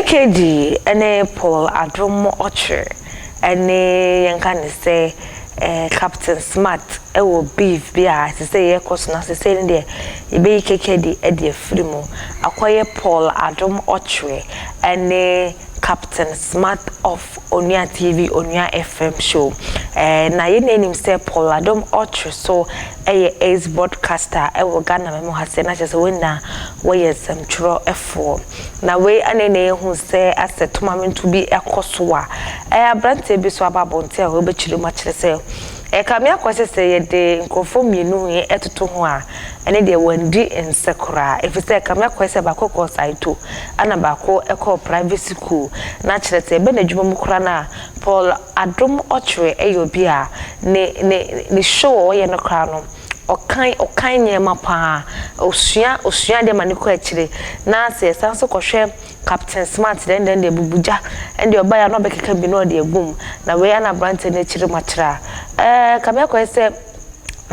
KKD ene Paul Adom Otre ene yanka ne say Captain Smart ewo beef bia se say ye koso na se say ne e be KKD e de free mu akoye Paul Adom Otre ene Captain Smart of Onia TV Onia FM show na ye name say Paul Adom Otre so ace broadcaster ewo Ghana memo ha say na se wena we sem tro efo na we anene hu say asetoma mentu bi ekoso a abrante bi so ababonte a we be chiri ma kire say kamia kwase say ye de nkofo mienu ye etoto ho a ene de wandi ensekora efise kamia kwase ba kokko saito ana ba ko eko private school na kire say be na dwuma mu kura na Paul Adom Otre eyobi a ne show ye no kra no okan nyema pa osua de maniko akire na se sanso kohwe Captain Smart den de bubuja ende obaya no bekeka bi no de egum na we ana brand na akire machira kamia kwese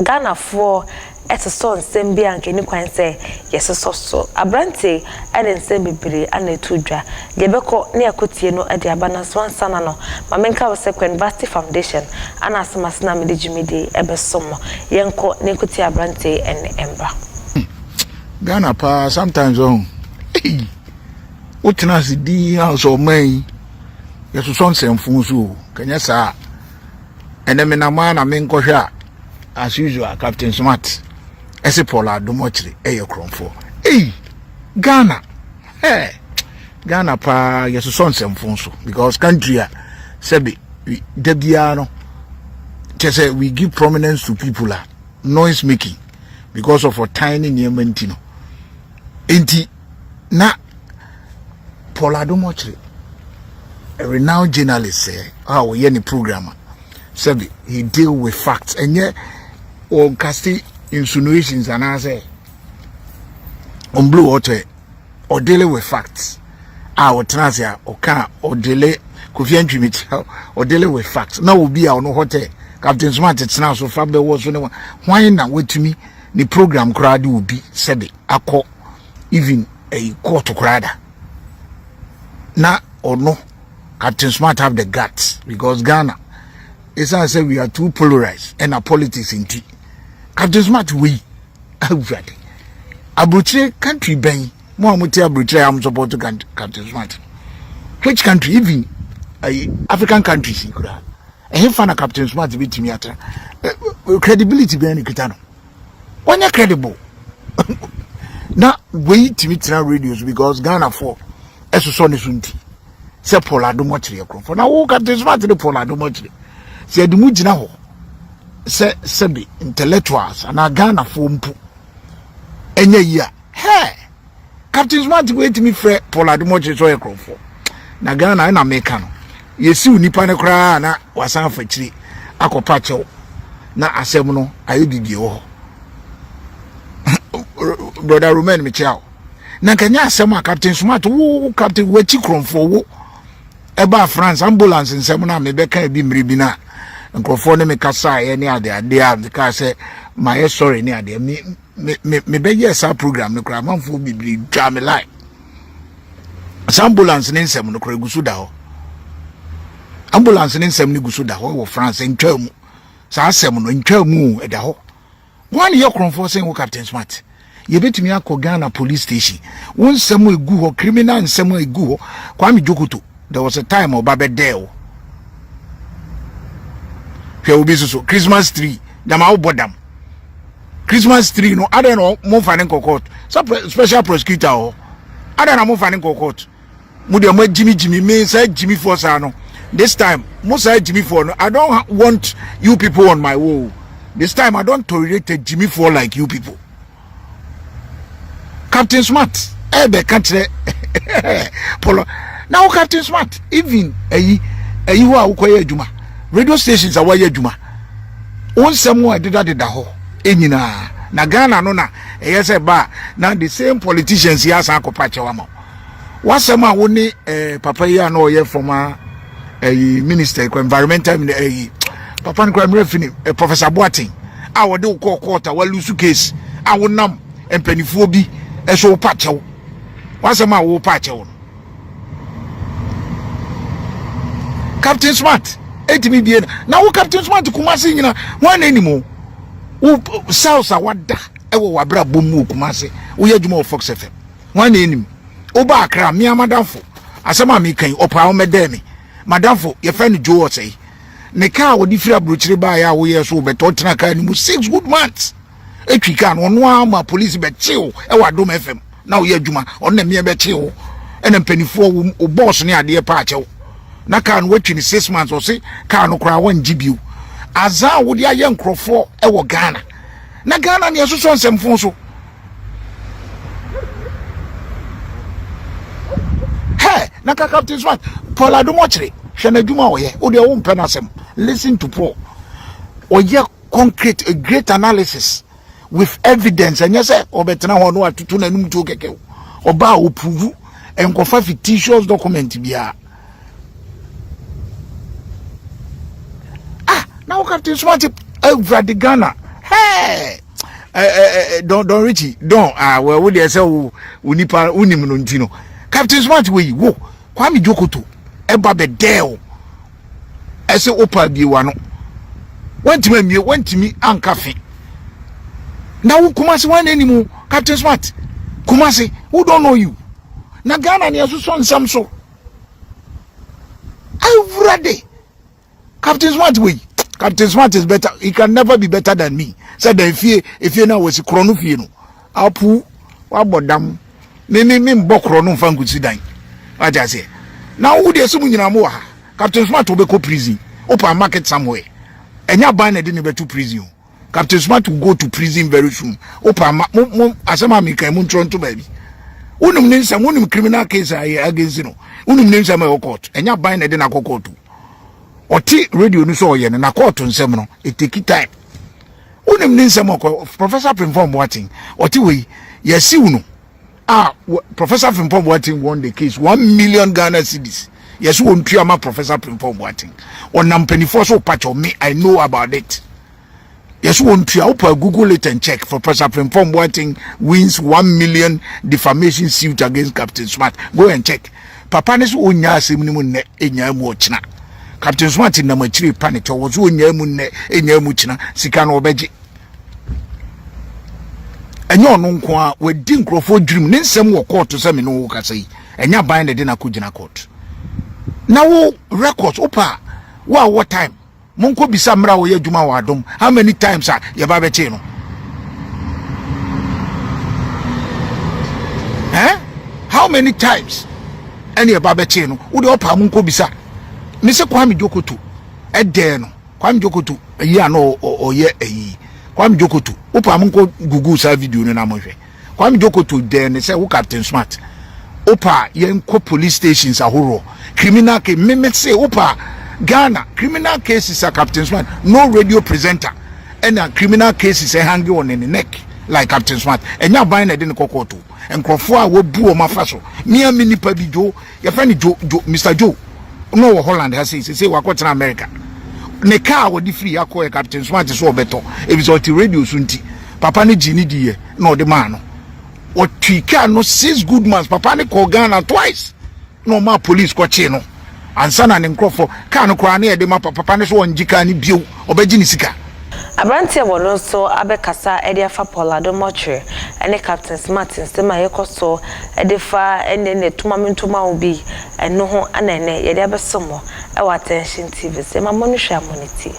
Ghana for eteso nsem bi anke ni kwan se yesoso so abrante ade nsem bibire ana etudwa de beko ne akotie no ade abana so ansana no mamenka wo se University Foundation ana asmas na medijimide ebesom yenko ne kotie abrante en emba Ghana pa sometimes on utina si di house of mai yesoso nsem funsu kanya sa eneme na ma na menkohwa as usual Captain Smart ese Paul Adom Otre kronfo Ghana Ghana pa yeso nsem funso because country a sebi debia no say we give prominence to people noise making because of our tiny niemantino enti na Paul Adom Otre a renowned journalist say how any programmer sebi he deal with facts and yet on casting insinuations and I say on blue water or dealing with facts. Our transia or can or delay could or dealing with facts. Now will be our no hotel. Captain Smart it's now so far there was no why not wait to me the program crowd will be said a call even a court to crowd. Now or no Captain Smart have the guts because Ghana is I say we are too polarized and our politics in tea. Captain Smart we already Abuche country ben mo amuti Abuche am support to Captain Smart. Which country even African countries in kura e fan Captain Smart be timi atra credibility be any kitano when you credible na we timi tra radios because Ghana for eso ne sunti se Paul Adom Otre ekron na wo Captain Smart de Paul Adom Otre se edumu gina ho se sebi intellectuals and Ghana for mpu enye ya Captain Smart wait me frɛ Paul Adom Otre so ekron for na Ghana na meka no yesi unipa ne kra na wasan fachiri akopa chew na asem no ayodidie wo brother Roman me chew na kanya asem a Captain Smart wo Captain wachi kronfo wo eba France ambulance nsem na me beka bi mri bi na nkrofo ne me kasa ye ne ade a ka say my sorry ne ade me be yes a program ne kra manfo bibiri dwa me line ambulance ne nsem no kra gusu da ho ambulance ne nsem ne gusu da ho wo France ntwamu sa asem no ntwamu da ho one year kronfo say wo Captain Smart ye betimi akọ Ghana police station won nsem egu ho criminal nsem egu ho Kwame Jokoto there was a time oba be there will be so Christmas tree dama bodam Christmas tree no ada no mo fa ne court special prosecutor o ada na mo fa ne court mo de mo Jimmy me say Jimmy Force no this time mo say Jimmy for no I don't want you people on my wall this time I don't tolerate Jimmy for like you people Captain Smart be country polo now Captain Smart even ayi wo akoye adwuma radio stations are why adwuma on semo adeda ho enyina na Ghana no na say ba na the same politicians here san akopa chewa ma wasem a woni papa yi na oye former minister environmental papa nkwa mrefini Professor Boateng a wode ko court a walusu case a wonam empanifuo bi so pa chew wasem a wo pa chew Captain Smart etimi bie na wo Captain Smart Kumasi nyina wan animo wo South awada ewo wabra bomu Kumasi wo yadwuma wo Fox FM wan anim oba akra me amadamfo asema me kan opa wo medemi madamfo ye fa ni jo osei ne ka wo di fira brochire ba ya wo ye so beto tena ka ni mu 6 good months etwi ka no no ama police be chill e wa dom FM na wo ye adwuma on na me be chill ena mpanifo wo boss ne ade pa achew na ka no watwi ni 6 months o se ka no kra wan gibiu aza wo di aye nkrofo e wo Ghana na Ghana ne so nsemfo so na Captain Smart Paul Adumochiri hwena dwuma oye o de wo mpenasem listen to Paul oye concrete a great analysis with evidence and yes obetena ho no atutu nanum tu keke oba opuvu enkofa fictitious document bia now Captain Smart over the Ghana hey don't Richie don't well we dey say unipa unim no ntino Captain Smart we wo Kwame Jokoto eba be del ese opa biwa no wantimi ankafe na wo Kumasi wan animu Captain Smart Kumasi who don't know you na Ghana ne so nsam so everyday Captain Smart we Captain Smart is better, he can never be better than me said if you now was krono fie no apu wabodam me mbokro no mfa ngusi dan aja say now who dey so nyina mo ha Captain Smart will go prison open market somewhere enya ban na dey ne beto prison Captain Smart will go to prison very soon open asema me kan mu ntronto baby unum ne nsam unum criminal case against no unum ne nsam e court enya ban na dey na court oti radio no so ye na court nsam no it take time unum ne nsam Professor Frimpong Boateng oti we yesi unu Professor Frimpong Boateng won the case 1 million Ghana cedis. Yes, won Triama Professor Frimpong Boateng. On Nampenifo so patch of me, I know about it. Yes, won Triapa Google it and check. Professor Frimpong Boateng wins 1 million defamation suit against Captain Smart. Go and check. Papa nesu onya semnimu ne enya mu ochina. Captain Smart na machiri panic was onya mu ne enya mu china sika no obeje. Enyo no nko a we di nkrofo dream ne nsem wo court se me no wo kasa yi enya ban de na kugina court na wo records opa what time monko bisa mra wo ye djuma wa dom how many times ye ba be che no how many times any ye ba be che no wo de opa monko bisa me se Kwame Jokoto no Kwame Jokoto yi ano oye eyi Kwame Jokoto opa monko gugu sa video no na mohwe Kwame Jokoto ne say wo Captain Smart opa yenko police stations ahoro criminal case me say opa Ghana criminal cases are Captain Smart no radio presenter and criminal cases hanging on in the neck like Captain Smart and nya ban na de ne kokoto enkrofo a wo bu o mafaso me nipa bi jo ye fa ni jo Mr. Joe no wo Holland ha say wakotena America ne car wo di free akọ Captain Smart so obeto e bi so ti radio sunti papa ne gini die na ode man no o twika no 6 good months papa ne call Ghana twice no ma police ko che no ansa na ne nkrofo car no kra na e de ma papa ne so onjika ne bio obeji ni sika Abrantia wono so abekasa e de afa Paul Adumochiri ene Captain Smart nsema yekoso e de fa ene ne tumamintuma obi eno ho ana ene ye de abesomo e wa Attention TV se ma monu hwa moniti